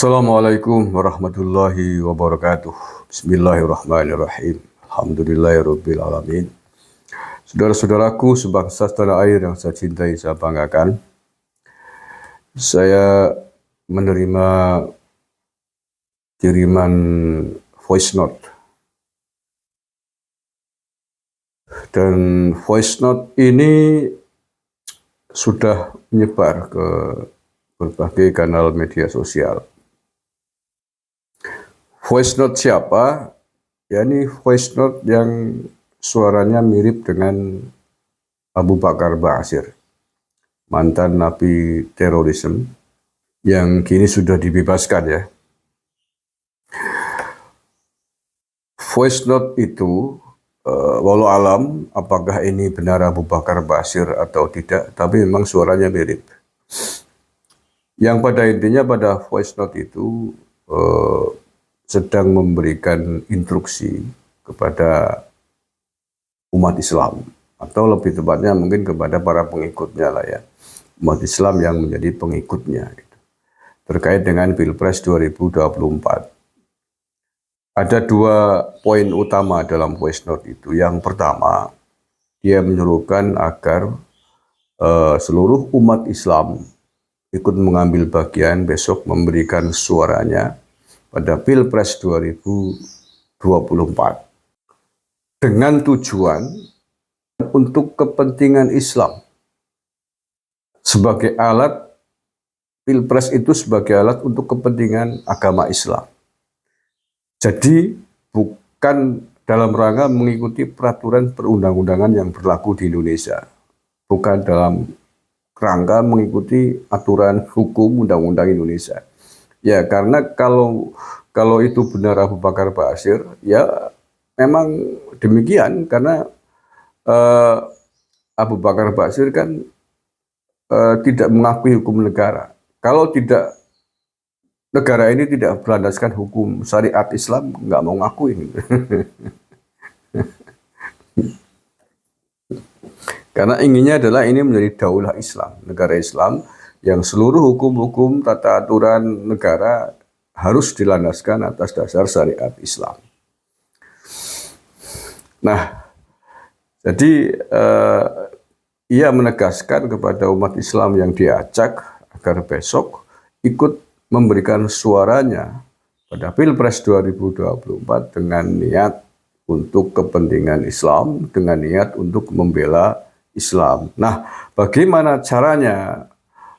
Assalamualaikum warahmatullahi wabarakatuh. Bismillahirrahmanirrahim. Alhamdulillahirabbil alamin. Saudara-saudaraku sebangsa setanah air yang saya cintai, saya banggakan. Saya menerima kiriman voice note. Dan voice note ini sudah menyebar ke berbagai kanal media sosial. Voice note siapa? Ya, ini voice note yang suaranya mirip dengan Abu Bakar Ba'asyir, mantan napi terorisme yang kini sudah dibebaskan ya. Voice note itu, walau alam apakah ini benar Abu Bakar Ba'asyir atau tidak, tapi memang suaranya mirip. Yang pada intinya pada voice note itu sedang memberikan instruksi kepada umat Islam, atau lebih tepatnya mungkin kepada para pengikutnya lah ya, umat Islam yang menjadi pengikutnya gitu, terkait dengan Pilpres 2024. Ada dua poin utama dalam voice note itu. Yang pertama, dia menyerukan agar seluruh umat Islam ikut mengambil bagian besok memberikan suaranya pada Pilpres 2024 dengan tujuan untuk kepentingan Islam, sebagai alat. Pilpres itu sebagai alat untuk kepentingan agama Islam. Jadi bukan dalam rangka mengikuti peraturan perundang-undangan yang berlaku di Indonesia, bukan dalam rangka mengikuti aturan hukum undang-undang Indonesia. Ya, karena kalau itu benar Abu Bakar Ba'asyir, ya memang demikian, karena Abu Bakar Ba'asyir kan tidak mengakui hukum negara. Kalau tidak, negara ini tidak berlandaskan hukum syariat Islam, nggak mau ngakuin. Karena inginnya adalah ini menjadi daulah Islam, negara Islam yang seluruh hukum-hukum tata aturan negara harus dilandaskan atas dasar syariat Islam. Nah, jadi ia menegaskan kepada umat Islam yang diajak agar besok ikut memberikan suaranya pada Pilpres 2024 dengan niat untuk kepentingan Islam, dengan niat untuk membela Islam. Nah, bagaimana caranya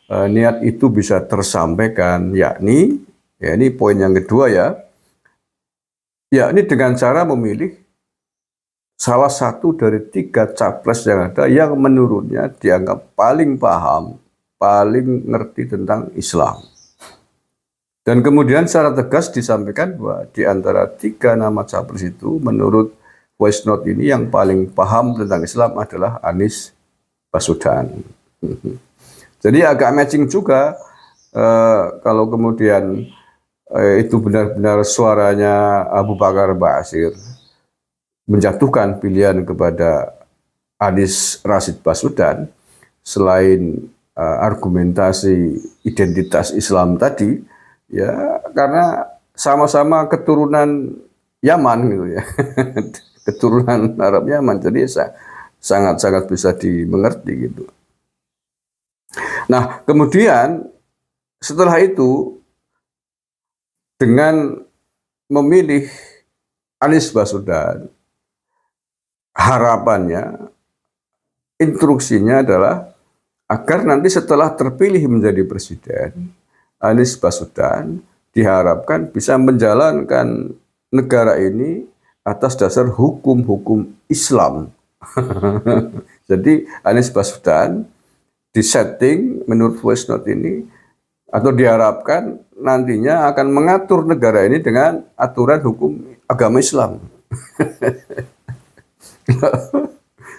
niat itu bisa tersampaikan, yakni, ya ini poin yang kedua ya, yakni dengan cara memilih salah satu dari 3 capres yang ada yang menurutnya dianggap paling paham, paling ngerti tentang Islam. Dan kemudian secara tegas disampaikan bahwa di antara 3 nama capres itu, menurut voice note ini yang paling paham tentang Islam adalah Anies Baswedan. Jadi agak matching juga kalau kemudian itu benar-benar suaranya Abu Bakar Ba'asyir menjatuhkan pilihan kepada Anies Rashid Baswedan, selain argumentasi identitas Islam tadi, ya karena sama-sama keturunan Yaman gitu ya, keturunan Arab Yaman, jadi sangat-sangat bisa dimengerti gitu. Nah, kemudian setelah itu dengan memilih Anies Baswedan, harapannya, instruksinya adalah agar nanti setelah terpilih menjadi presiden, Anies Baswedan diharapkan bisa menjalankan negara ini atas dasar hukum-hukum Islam. Jadi Anies Baswedan disetting menurut voice note ini, atau diharapkan nantinya akan mengatur negara ini dengan aturan hukum agama Islam.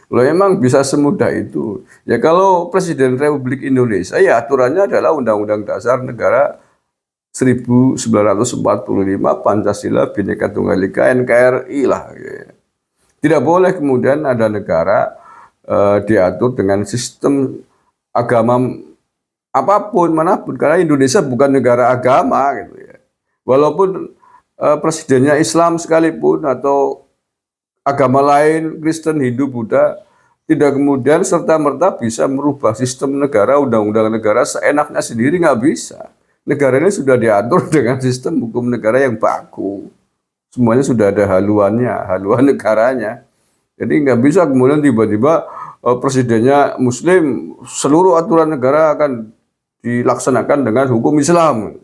Loh, emang bisa semudah itu? Ya kalau Presiden Republik Indonesia, ya aturannya adalah Undang-Undang Dasar Negara 1945, Pancasila, Bhinneka Tunggal Ika, NKRI lah. Tidak boleh kemudian ada negara diatur dengan sistem agama apapun, manapun, karena Indonesia bukan negara agama gitu ya. Walaupun presidennya Islam sekalipun atau agama lain, Kristen, Hindu, Buddha, tidak kemudian serta-merta bisa merubah sistem negara, undang-undang negara seenaknya sendiri, nggak bisa. Negara ini sudah diatur dengan sistem hukum negara yang baku. Semuanya sudah ada haluannya, haluan negaranya. Jadi nggak bisa kemudian tiba-tiba presidennya Muslim, seluruh aturan negara akan dilaksanakan dengan hukum Islam.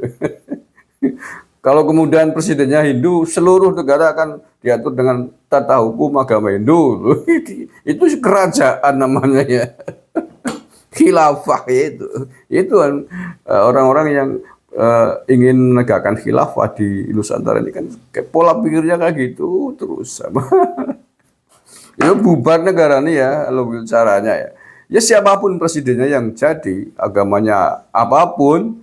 Kalau kemudian presidennya Hindu, seluruh negara akan diatur dengan tata hukum agama Hindu. Itu kerajaan namanya ya. Khilafah itu. Itu kan orang-orang yang ingin menegakkan khilafah di Nusantara ini kan pola pikirnya kayak gitu terus sama. Itu bubar negara ini ya, kalau caranya ya. Ya siapapun presidennya yang jadi, agamanya apapun,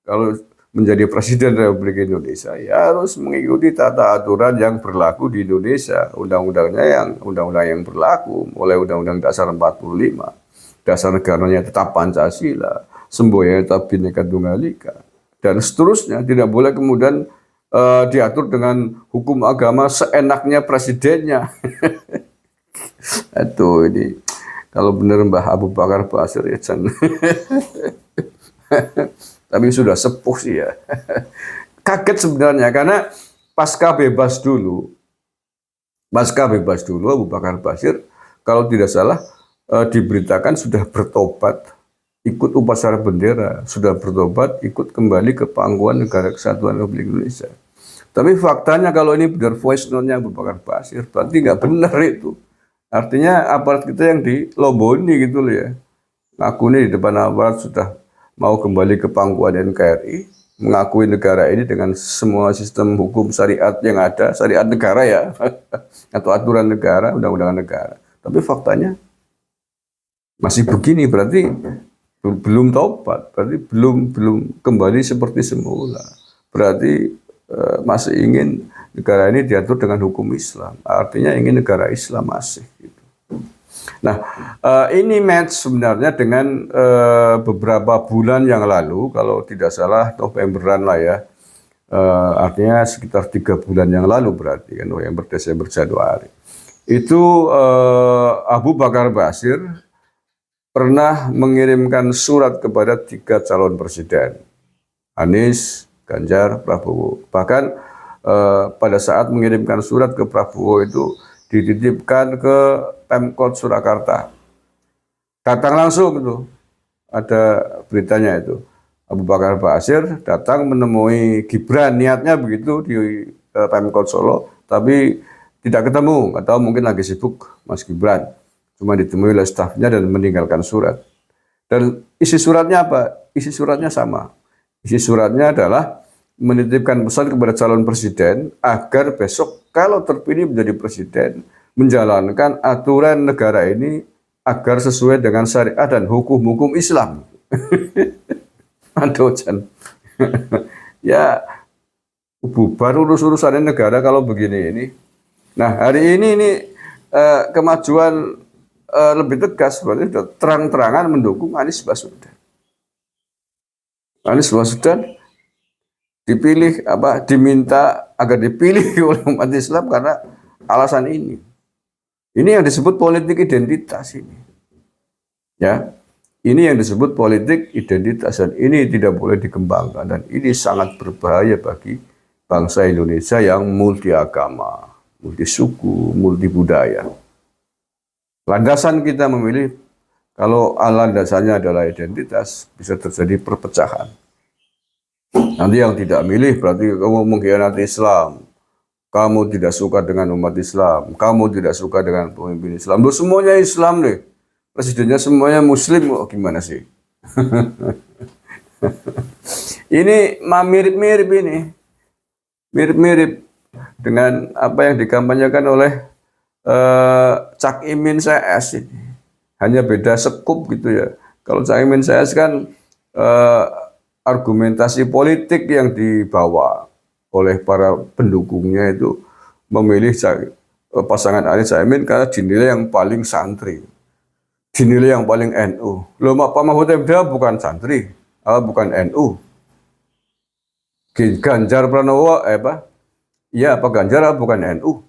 kalau menjadi presiden Republik Indonesia ya harus mengikuti tata aturan yang berlaku di Indonesia, undang-undang yang berlaku mulai Undang-Undang Dasar 45, dasar negaranya tetap Pancasila, semboyannya tetap Bhinneka Tunggal Ika, dan seterusnya. Tidak boleh kemudian diatur dengan hukum agama seenaknya presidennya. Aduh, ini kalau benar Mbah Abu Bakar Basir ya tapi sudah sepuh sih ya. Kaget sebenarnya karena pasca bebas dulu Abu Bakar Basir kalau tidak salah diberitakan sudah bertobat, ikut upacara bendera, sudah bertobat, ikut kembali ke pangkuan Negara Kesatuan Republik Indonesia. Tapi faktanya kalau ini benar voice note-nya Abu Bakar Basir, berarti nggak benar itu. Artinya aparat kita yang diloboni gitu loh ya. Ngaku nih di depan aparat sudah mau kembali ke pangkuan NKRI, mengakui negara ini dengan semua sistem hukum syariat yang ada, syariat negara ya, atau aturan negara, undang-undang negara. Tapi faktanya masih begini, berarti belum taubat, berarti belum kembali seperti semula. Berarti masih ingin negara ini diatur dengan hukum Islam, artinya ingin negara Islam masih. Gitu. Nah, ini match sebenarnya dengan beberapa bulan yang lalu, kalau tidak salah Novemberan lah ya, artinya sekitar 3 bulan yang lalu berarti kan, November, Desember, Januari. Itu Abu Bakar Basir pernah mengirimkan surat kepada 3 calon presiden, Anies, Ganjar, Prabowo. Bahkan pada saat mengirimkan surat ke Prabowo itu dititipkan ke Pemkot Surakarta. Datang langsung itu, ada beritanya itu. Abu Bakar Basir datang menemui Gibran, niatnya begitu di Pemkot Solo, tapi tidak ketemu, atau mungkin lagi sibuk Mas Gibran. Cuma ditemui oleh stafnya dan meninggalkan surat. Dan isi suratnya apa? Isi suratnya sama. Isi suratnya adalah menitipkan pesan kepada calon presiden agar besok kalau terpilih menjadi presiden menjalankan aturan negara ini agar sesuai dengan syariat dan hukum-hukum Islam. Aduh, Jan. Ya, bubar urus-urusan negara kalau begini ini. Nah, hari ini kemajuan lebih tegas, berarti sudah terang-terangan mendukung Anies Baswedan. Anies Baswedan dipilih diminta agar dipilih oleh umat Islam karena alasan ini. Ini yang disebut politik identitas ini. Ya. Ini yang disebut politik identitas dan ini tidak boleh dikembangkan dan ini sangat berbahaya bagi bangsa Indonesia yang multi agama, multi suku, multi budaya. Landasan kita memilih kalau landasannya adalah identitas bisa terjadi perpecahan. Nanti yang tidak milih berarti kamu mengkhianati Islam. Kamu tidak suka dengan umat Islam. Kamu tidak suka dengan pemimpin Islam. Loh, semuanya Islam deh. Presidennya semuanya Muslim. Oh, gimana sih? Ini mirip-mirip ini. Mirip-mirip dengan apa yang dikampanyekan oleh Cak Imin CS ini. Hanya beda sekup gitu ya. Kalau Cak Imin CS kan argumentasi politik yang dibawa oleh para pendukungnya itu memilih pasangan Anies Caimin karena dinilai yang paling santri, dinilai yang paling NU. Loh, Pak Mahfud MD bukan santri, bukan NU. Ganjar Pranowo apa? Iya, apa Ganjar bukan NU?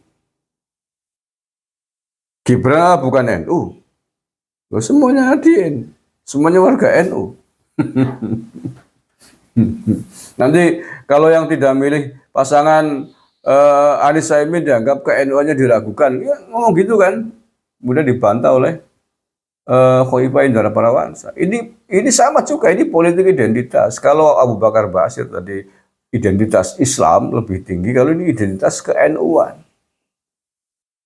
Gibran bukan NU? Loh, semuanya hadirin, semuanya warga NU. Nanti kalau yang tidak milih pasangan Anies Mohaimin dianggap ke NU-nya diragukan, ya ngomong gitu kan, kemudian dibantah oleh Khoifah Indara Parawansa. Ini sama juga, ini politik identitas. Kalau Abu Bakar Basir tadi identitas Islam lebih tinggi, kalau ini identitas ke NU-an.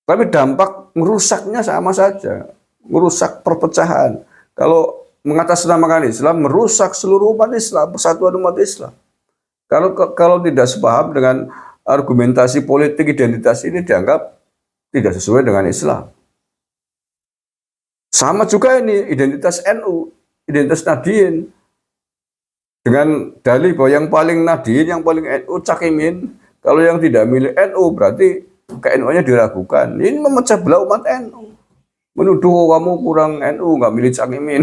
Tapi dampak merusaknya sama saja, merusak perpecahan. Kalau mengatasnamakan Islam, merusak seluruh umat Islam, persatuan umat Islam. Kalau tidak sepaham dengan argumentasi politik identitas ini dianggap tidak sesuai dengan Islam. Sama juga ini identitas NU, identitas Nahdien. Dengan dalih bahwa yang paling Nahdien, yang paling NU Cak Imin. Kalau yang tidak milih NU berarti ke NU-nya diragukan. Ini memecah belah umat NU. Menuduh kamu kurang NU, nggak milih Cak Imin.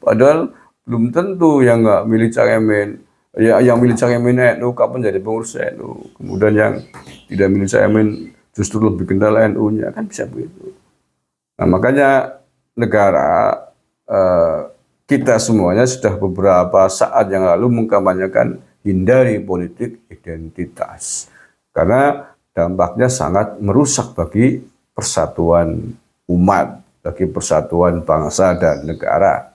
Padahal belum tentu yang nggak milih Cak Imin. Ya, yang milih Cak Imin NU kapan jadi pengurus NU. Kemudian yang tidak milih Cak Imin justru lebih kenal NU-nya, kan bisa begitu. Nah, makanya negara kita semuanya sudah beberapa saat yang lalu mengkampanyekan hindari politik identitas. Karena dampaknya sangat merusak bagi persatuan umat, bagi persatuan bangsa dan negara.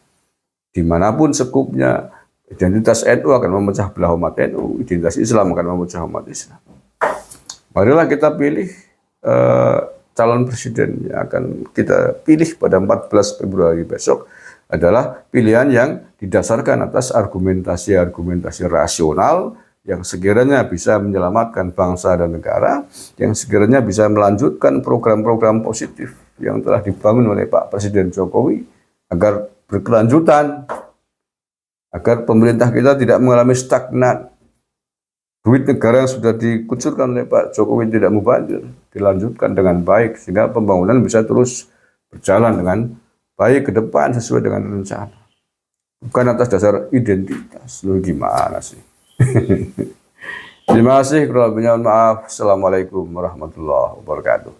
Dimanapun sekupnya, identitas NU akan memecah belah umat NU, identitas Islam akan memecah umat Islam. Marilah kita pilih calon presiden yang akan kita pilih pada 14 Februari besok adalah pilihan yang didasarkan atas argumentasi-argumentasi rasional yang sekiranya bisa menyelamatkan bangsa dan negara, yang sekiranya bisa melanjutkan program-program positif yang telah dibangun oleh Pak Presiden Jokowi agar berkelanjutan, agar pemerintah kita tidak mengalami stagnan. Duit negara yang sudah dikucurkan oleh Pak Jokowi tidak mubazir, dilanjutkan dengan baik sehingga pembangunan bisa terus berjalan dengan baik ke depan sesuai dengan rencana. Bukan atas dasar identitas. Lu gimana sih? Terima kasih. Kurang lebihnya maaf. Assalamualaikum warahmatullahi wabarakatuh.